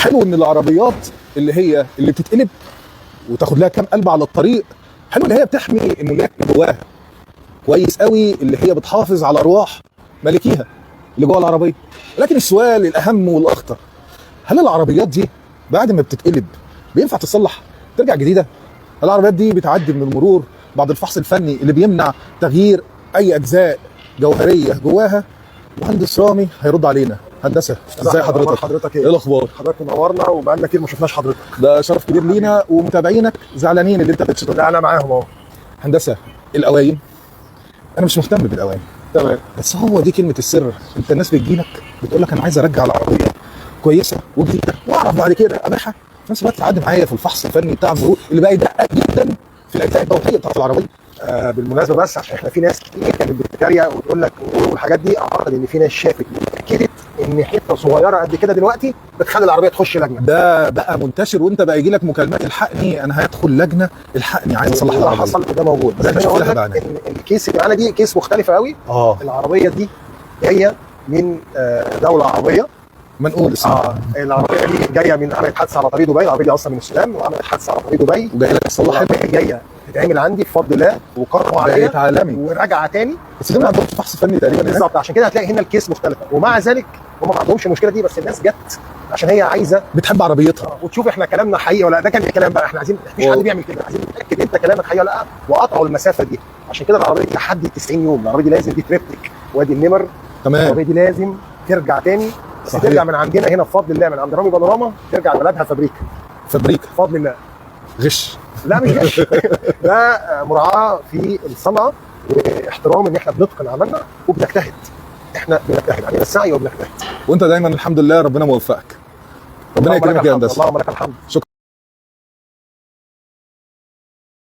حلو ان العربيات اللي بتتقلب وتاخد لها كام قلب على الطريق، حلو ان هي بتحمي الملاك اللي جواها كويس قوي، اللي هي بتحافظ على ارواح مالكيها اللي جوه العربيه. لكن السؤال الاهم والاخطر، هل العربيات دي بعد ما بتتقلب بينفع تصلح ترجع جديده؟ العربيات دي بتعدي من المرور بعد الفحص الفني اللي بيمنع تغيير اي اجزاء جوهريه جواها. مهندس رامي هيرد علينا. هندسه، ازاي حضرتك؟ ايه الاخبار؟ حضرتك منورنا وبقالنا كتير ما شفناش حضرتك. ده شرف كبير لينا، ومتابعينك زعلانين اللي انت بتشتغل. لا انا معاهم اهو. هندسه، الاوائل انا مش مهتم بالاوائل، تمام، بس هو دي كلمه السر. انت الناس بتجيلك بتقول لك انا عايز ارجع العربيه كويسه وجديده واعرف بعد كده ابيعها، في نفس الوقت تعدي معايا في الفحص الفني بتاع المرور اللي بقى يدقق جدا في الاجزاء الضوئيه بتاعت العربيه. بالمناسبه بس عشان احنا في ناس كتير كانت بتتريق وتقول لك والحاجات دي، اعتقد ان في ناس شافت اتاكدت ان حته صغيره قد كده دلوقتي بتخلي العربيه تخش لجنه. ده بقى منتشر، وانت بقى يجي لك مكالمات الحقني انا هدخل لجنه الحقني عايز اصلح اللي العربيه. حصل ده موجود، بس ده انا اقول شفتها لك بعيني. ان الكيس اللي معانا دي كيس مختلفه قوي. العربيه دي جايه من دوله عربيه منقول اسمها. العربيه دي جايه من عملت حادثه على طريق دبي. العربيه دي اصلا من السودان وعملت حادثه على طريق دبي، وجاي لك تصلحها. جايه تتعمل عندي بفضل الله وقرروا عليها عالمي وراجعه تاني، بس ما عندهمش فحص فني تقريبا. بالظبط، عشان كده هتلاقي هنا الكيس مختلفه. ومع ذلك هم ما عندهمش المشكله دي، بس الناس جت عشان هي عايزه بتحب عربيتها وتشوف احنا كلامنا حقيقي ولا لا. ده كان الكلام بقى، احنا عايزين مفيش حد بيعمل كده، عايزين نتاكد انت كلامك حقيقي ولا لا، وقطعوا المسافه دي. عشان كده العربيه دي لحد 90 يوم. العربيه دي لازم دي تريبتك وادي النمر. تمام. العربيه دي لازم ترجع تاني، بس صحيح. ترجع من عندنا هنا بفضل الله، من عند رامي بانوراما ترجع بلدها فابريكا بفضل الله. غش؟ لا مش غش ده مراعاه في الصنعه واحترام ان احنا بنتقن عملنا وبنجتهد. احنا بنجتهد، علينا السعي وبنجتهد، وانت دايما الحمد لله ربنا موفقك. ربنا يكرمك يا هندسه. اللهم لك الحمد. شكرا.